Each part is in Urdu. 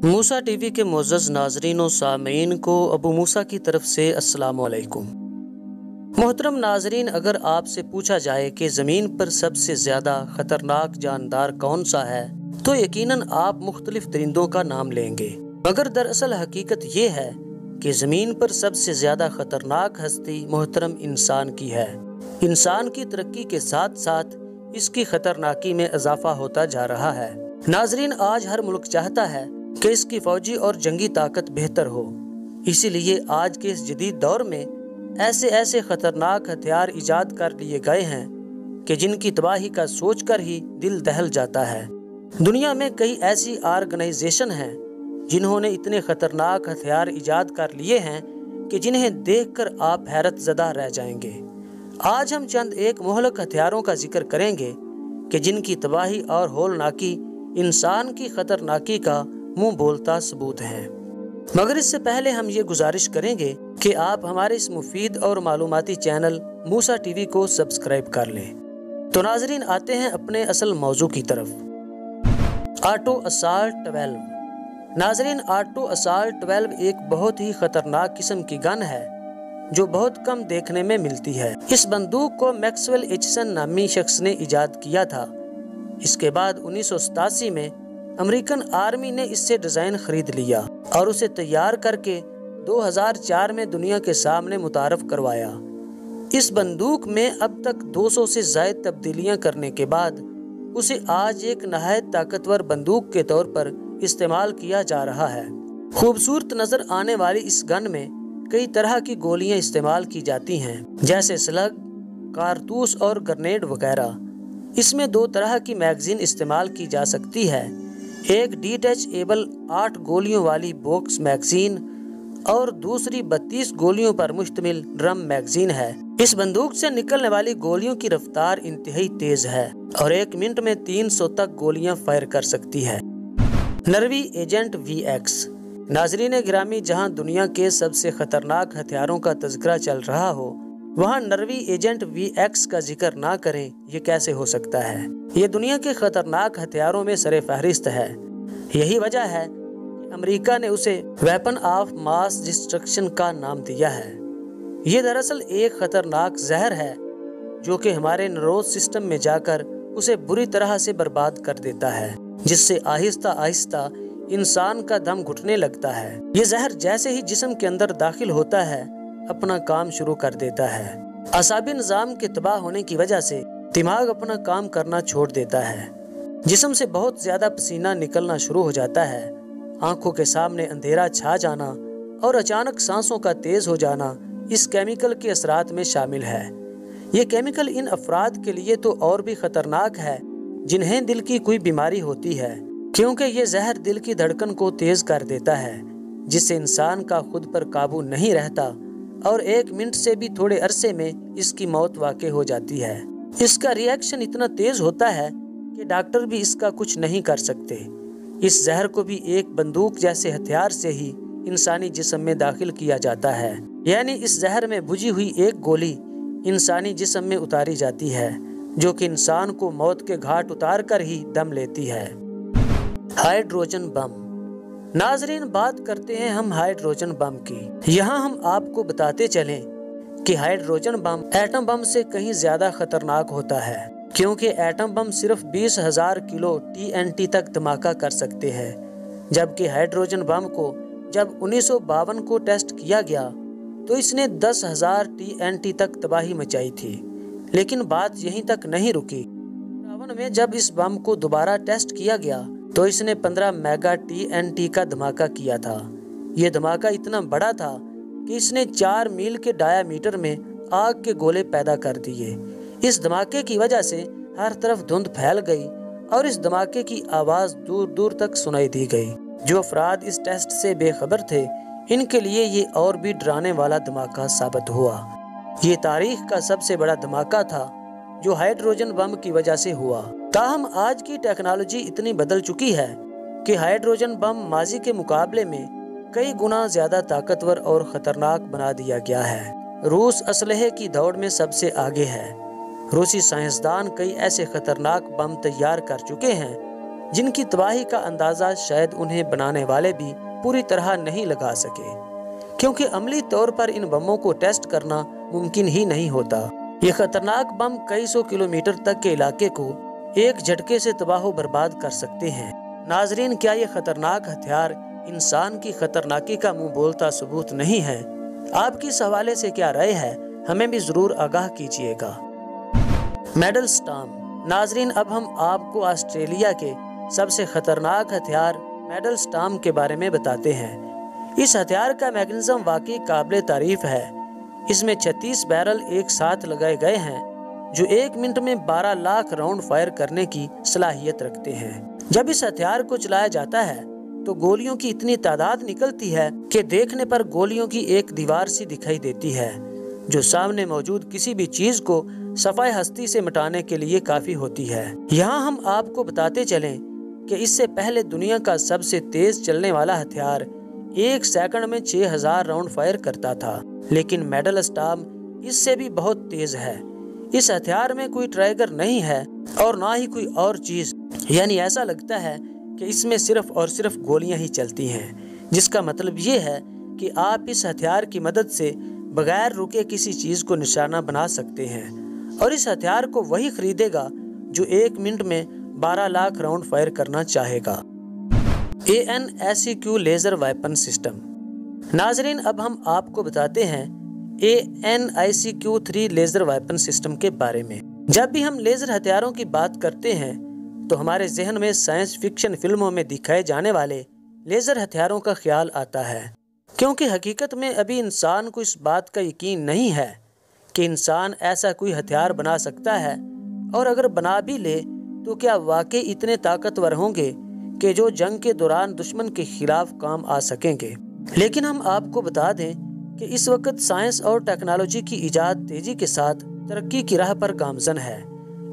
موسیٰ ٹی وی کے معزز ناظرین و سامعین کو ابو موسیٰ کی طرف سے السلام علیکم۔ محترم ناظرین، اگر آپ سے پوچھا جائے کہ زمین پر سب سے زیادہ خطرناک جاندار کون سا ہے تو یقیناً آپ مختلف درندوں کا نام لیں گے، مگر دراصل حقیقت یہ ہے کہ زمین پر سب سے زیادہ خطرناک ہستی محترم انسان کی ہے۔ انسان کی ترقی کے ساتھ ساتھ اس کی خطرناکی میں اضافہ ہوتا جا رہا ہے۔ ناظرین، آج ہر ملک چاہتا ہے کہ اس کی فوجی اور جنگی طاقت بہتر ہو، اسی لیے آج کے اس جدید دور میں ایسے خطرناک ہتھیار ایجاد کر لیے گئے ہیں کہ جن کی تباہی کا سوچ کر ہی دل دہل جاتا ہے۔ دنیا میں کئی ایسی آرگنائزیشن ہیں جنہوں نے اتنے خطرناک ہتھیار ایجاد کر لیے ہیں کہ جنہیں دیکھ کر آپ حیرت زدہ رہ جائیں گے۔ آج ہم چند ایک مہلک ہتھیاروں کا ذکر کریں گے کہ جن کی تباہی اور ہولناکی انسان کی خطرناکی کا منہ بولتا ثبوت ہے، مگر اس سے پہلے ہم یہ گزارش کریں گے کہ آپ ہمارے اس مفید اور معلوماتی چینل موسیٰ ٹی وی کو سبسکرائب کر لیں۔ تو ناظرین، آتے ہیں اپنے اصل موضوع کی طرف۔ Auto assault 12۔ ناظرین، آٹو اسالٹ 12 ایک بہت ہی خطرناک قسم کی گن ہے جو بہت کم دیکھنے میں ملتی ہے۔ اس بندوق کو میکسویل ایچسن نامی شخص نے ایجاد کیا تھا۔ اس کے بعد 1987 میں امریکن آرمی نے اس سے ڈیزائن خرید لیا اور اسے تیار کر کے 2004 میں دنیا کے سامنے متعارف کروایا۔ اس بندوق میں اب تک 200 سے زائد تبدیلیاں کرنے کے بعد اسے آج ایک نہایت طاقتور بندوق کے طور پر استعمال کیا جا رہا ہے۔ خوبصورت نظر آنے والی اس گن میں کئی طرح کی گولیاں استعمال کی جاتی ہیں، جیسے سلگ، کارتوس اور گرنیڈ وغیرہ۔ اس میں 2 طرح کی میگزین استعمال کی جا سکتی ہے، ایک ڈیٹیچ-ایبل 8 گولیوں والی باکس میگزین اور دوسری 32 گولیوں پر مشتمل ڈرم میگزین ہے۔ اس بندوق سے نکلنے والی گولیوں کی رفتار انتہائی تیز ہے اور 1 منٹ میں 300 تک گولیاں فائر کر سکتی ہے۔ نروی ایجنٹ VX۔ ناظرین گرامی، جہاں دنیا کے سب سے خطرناک ہتھیاروں کا تذکرہ چل رہا ہو وہاں نروی ایجنٹ VX کا ذکر نہ کریں یہ کیسے ہو سکتا ہے؟ یہ دنیا کے خطرناک ہتھیاروں میں سر فہرست ہے۔ یہی وجہ ہے کہ امریکہ نے اسے ویپن آف ماس ڈسٹرکشن کا نام دیا ہے۔ یہ دراصل ایک خطرناک زہر ہے جو کہ ہمارے نروس سسٹم میں جا کر اسے بری طرح سے برباد کر دیتا ہے، جس سے آہستہ آہستہ انسان کا دم گھٹنے لگتا ہے۔ یہ زہر جیسے ہی جسم کے اندر داخل ہوتا ہے اپنا کام شروع کر دیتا ہے۔ اعصابی نظام کے تباہ ہونے کی وجہ سے دماغ اپنا کام کرنا چھوڑ دیتا ہے، جسم سے بہت زیادہ پسینہ نکلنا شروع ہو جاتا ہے، آنکھوں کے سامنے اندھیرا چھا جانا اور اچانک سانسوں کا تیز ہو جانا اس کیمیکل کے اثرات میں شامل ہے۔ یہ کیمیکل ان افراد کے لیے تو اور بھی خطرناک ہے جنہیں دل کی کوئی بیماری ہوتی ہے، کیونکہ یہ زہر دل کی دھڑکن کو تیز کر دیتا ہے، جس سے انسان کا خود پر قابو نہیں رہتا اور 1 منٹ سے بھی تھوڑے عرصے میں اس کی موت واقع ہو جاتی ہے۔ اس کا ری ایکشن اتنا تیز ہوتا ہے کہ ڈاکٹر بھی اس کا کچھ نہیں کر سکتے۔ اس زہر کو بھی ایک بندوق جیسے ہتھیار سے ہی انسانی جسم میں داخل کیا جاتا ہے، یعنی اس زہر میں بجھی ہوئی ایک گولی انسانی جسم میں اتاری جاتی ہے جو کہ انسان کو موت کے گھاٹ اتار کر ہی دم لیتی ہے۔ ہائیڈروجن بم۔ ناظرین، بات کرتے ہیں ہم ہائیڈروجن بم کی۔ یہاں ہم آپ کو بتاتے چلیں کہ ہائیڈروجن بم ایٹم بم سے کہیں زیادہ خطرناک ہوتا ہے، کیونکہ ایٹم بم صرف 20,000 کلو TNT تک دھماکہ کر سکتے ہیں، جبکہ ہائیڈروجن بم کو جب 1952 کو ٹیسٹ کیا گیا تو اس نے 10,000 TNT تک تباہی مچائی تھی۔ لیکن بات یہیں تک نہیں رکی۔ 1952 میں جب اس بم کو دوبارہ ٹیسٹ کیا گیا تو اس نے 15 میگا TNT کا دھماکہ کیا تھا۔ یہ دھماکہ اتنا بڑا تھا کہ اس نے 4 میل کے ڈایا میٹر میں آگ کے گولے پیدا کر دیے۔ اس دھماکے کی وجہ سے ہر طرف دھند پھیل گئی اور اس دھماکے کی آواز دور دور تک سنائی دی گئی۔ جو افراد اس ٹیسٹ سے بے خبر تھے ان کے لیے یہ اور بھی ڈرانے والا دھماکہ ثابت ہوا۔ یہ تاریخ کا سب سے بڑا دھماکہ تھا جو ہائیڈروجن بم کی وجہ سے ہوا۔ تاہم آج کی ٹیکنالوجی اتنی بدل چکی ہے کہ ہائیڈروجن بم ماضی کے مقابلے میں کئی گنا زیادہ طاقتور اور خطرناک بنا دیا گیا ہے۔ روس اسلحے کی دوڑ میں سب سے آگے ہے۔ روسی سائنسدان کئی ایسے خطرناک بم تیار کر چکے ہیں جن کی تباہی کا اندازہ شاید انہیں بنانے والے بھی پوری طرح نہیں لگا سکے، کیونکہ عملی طور پر ان بموں کو ٹیسٹ کرنا ممکن ہی نہیں ہوتا۔ یہ خطرناک بم کئی سو کلومیٹر تک کے علاقے کو ایک جھٹکے سے تباہ و برباد کر سکتے ہیں۔ ناظرین، کیا یہ خطرناک ہتھیار انسان کی خطرناکی کا منہ بولتا ثبوت نہیں ہے؟ آپ کی اس حوالے سے کیا رائے ہے؟ ہمیں بھی ضرور آگاہ کیجیے گا۔ Medal storm. ناظرین، اب ہم آپ کو آسٹریلیا کے سب سے خطرناک ہتھیار میڈل سٹارم کے بارے میں بتاتے ہیں۔ اس ہتھیار کا میکینزم واقعی قابل تعریف ہے۔ اس میں 36 بیرل ایک ساتھ لگائے گئے ہیں جو 1 منٹ میں 12 لاکھ راؤنڈ فائر کرنے کی صلاحیت رکھتے ہیں۔ جب اس ہتھیار کو چلایا جاتا ہے تو گولیوں کی اتنی تعداد نکلتی ہے کہ دیکھنے پر گولیوں کی ایک دیوار سی دکھائی دیتی ہے جو سامنے موجود کسی بھی چیز کو صفائے ہستی سے مٹانے کے لیے کافی ہوتی ہے۔ یہاں ہم آپ کو بتاتے چلیں کہ اس سے پہلے دنیا کا سب سے تیز چلنے والا ہتھیار 1 سیکنڈ میں 6000 راؤنڈ فائر کرتا تھا، لیکن میڈل سٹارم اس سے بھی بہت تیز ہے۔ اس ہتھیار میں کوئی ٹریگر نہیں ہے اور نہ ہی کوئی اور چیز، یعنی ایسا لگتا ہے کہ اس میں صرف اور صرف گولیاں ہی چلتی ہیں، جس کا مطلب یہ ہے کہ آپ اس ہتھیار کی مدد سے بغیر رکے کسی چیز کو نشانہ بنا سکتے ہیں، اور اس ہتھیار کو وہی خریدے گا جو 1 منٹ میں 12 لاکھ راؤنڈ فائر کرنا چاہے گا۔ ANICQ laser weapon system. ناظرین، اب ہم آپ کو بتاتے ہیں ANICQ-3 لیزر ویپن سسٹم کے بارے میں۔ جب بھی ہم لیزر ہتھیاروں کی بات کرتے ہیں تو ہمارے ذہن میں سائنس فکشن فلموں میں دکھائے جانے والے لیزر ہتھیاروں کا خیال آتا ہے، کیونکہ حقیقت میں ابھی انسان کو اس بات کا یقین نہیں ہے کہ انسان ایسا کوئی ہتھیار بنا سکتا ہے، اور اگر بنا بھی لے تو کیا واقعی اتنے طاقتور ہوں گے کہ جو جنگ کے دوران دشمن کے خلاف کام آ سکیں گے۔ لیکن ہم آپ کو بتا دیں کہ اس وقت سائنس اور ٹیکنالوجی کی ایجاد تیزی کے ساتھ ترقی کی راہ پر گامزن ہے۔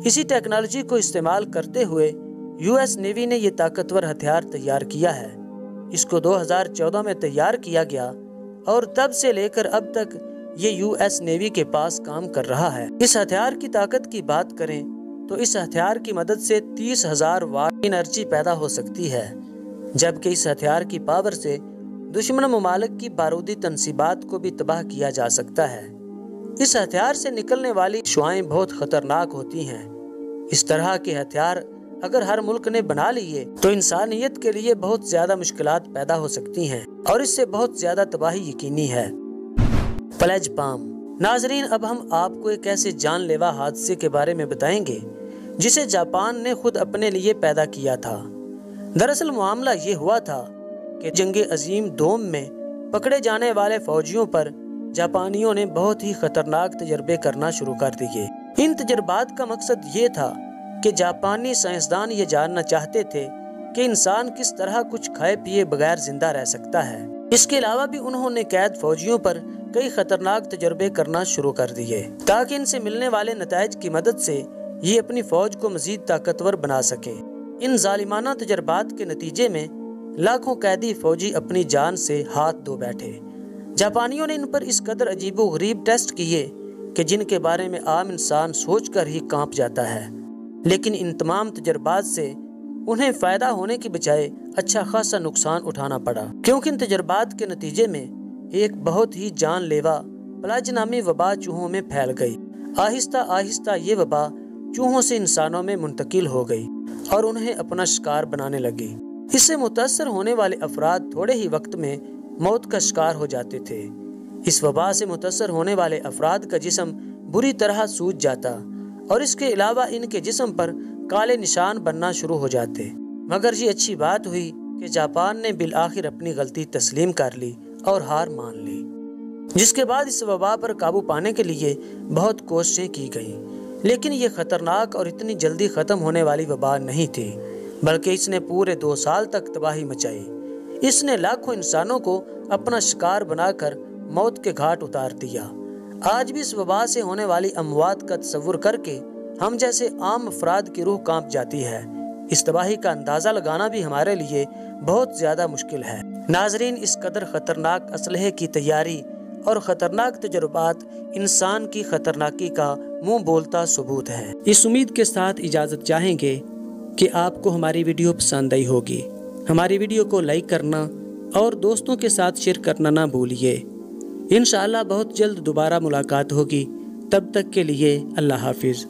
اسی ٹیکنالوجی کو استعمال کرتے ہوئے US نیوی نے یہ طاقتور ہتھیار تیار کیا ہے۔ اس کو 2014 میں تیار کیا گیا اور تب سے لے کر اب تک یہ US نیوی کے پاس کام کر رہا ہے۔ اس ہتھیار کی طاقت کی بات کریں تو اس ہتھیار کی مدد سے 30,000 واٹ انرجی پیدا ہو سکتی ہے، جبکہ اس ہتھیار کی پاور سے دشمن ممالک کی بارودی تنصیبات کو بھی تباہ کیا جا سکتا ہے۔ اس ہتھیار سے نکلنے والی شعاعیں بہت خطرناک ہوتی ہیں۔ اس طرح کے ہتھیار اگر ہر ملک نے بنا لیے تو انسانیت کے لیے بہت زیادہ مشکلات پیدا ہو سکتی ہیں اور اس سے بہت زیادہ تباہی یقینی ہے۔ پلیج بام۔ ناظرین، اب ہم آپ کو ایک ایسے جان لیوا حادثے کے بارے میں بتائیں گے جسے جاپان نے خود اپنے لیے پیدا کیا تھا۔ دراصل معاملہ یہ ہوا تھا کہ جنگ عظیم دوم میں پکڑے جانے والے فوجیوں پر جاپانیوں نے بہت ہی خطرناک تجربے کرنا شروع کر دیے۔ ان تجربات کا مقصد یہ تھا کہ جاپانی سائنسدان یہ جاننا چاہتے تھے کہ انسان کس طرح کچھ کھائے پیے بغیر زندہ رہ سکتا ہے۔ اس کے علاوہ بھی انہوں نے قید فوجیوں پر کئی خطرناک تجربے کرنا شروع کر دیے تاکہ ان سے ملنے والے نتائج کی مدد سے یہ اپنی فوج کو مزید طاقتور بنا سکیں۔ ان ظالمانہ تجربات کے نتیجے میں لاکھوں قیدی فوجی اپنی جان سے ہاتھ دھو بیٹھے۔ جاپانیوں نے ان پر اس قدر عجیب و غریب ٹیسٹ کیے کہ جن کے بارے میں عام انسان سوچ کر ہی کانپ جاتا ہے، لیکن ان تمام تجربات سے انہیں فائدہ ہونے کی بجائے اچھا خاصا نقصان اٹھانا پڑا، کیونکہ ان تجربات کے نتیجے میں ایک بہت ہی جان لیوا پلاج نامی وبا چوہوں میں پھیل گئی۔ آہستہ آہستہ یہ وبا چوہوں سے انسانوں میں منتقل ہو گئی اور انہیں اپنا شکار بنانے لگی۔ اس سے متاثر ہونے والے افراد تھوڑے ہی وقت میں موت کا شکار ہو جاتے تھے۔ اس وبا سے متاثر ہونے والے افراد کا جسم بری طرح سوج جاتا اور اس کے علاوہ ان کے جسم پر کالے نشان بننا شروع ہو جاتے۔ مگر یہ اچھی بات ہوئی کہ جاپان نے بالآخر اپنی غلطی تسلیم کر لی اور ہار مان لی، جس کے بعد اس وبا پر قابو پانے کے لیے بہت کوششیں کی گئیں، لیکن یہ خطرناک اور اتنی جلدی ختم ہونے والی وبا نہیں تھی، بلکہ اس نے پورے 2 سال تک تباہی مچائی۔ اس نے لاکھوں انسانوں کو اپنا شکار بنا کر موت کے گھاٹ اتار دیا۔ آج بھی اس وبا سے ہونے والی اموات کا تصور کر کے ہم جیسے عام افراد کی روح کانپ جاتی ہے۔ اس تباہی کا اندازہ لگانا بھی ہمارے لیے بہت زیادہ مشکل ہے۔ ناظرین، اس قدر خطرناک اسلحے کی تیاری اور خطرناک تجربات انسان کی خطرناکی کا منہ بولتا ثبوت ہے۔ اس امید کے ساتھ اجازت چاہیں گے کہ آپ کو ہماری ویڈیو پسند آئی ہوگی۔ ہماری ویڈیو کو لائک کرنا اور دوستوں کے ساتھ شیئر کرنا نہ بھولیے۔ انشاءاللہ بہت جلد دوبارہ ملاقات ہوگی، تب تک کے لیے اللہ حافظ۔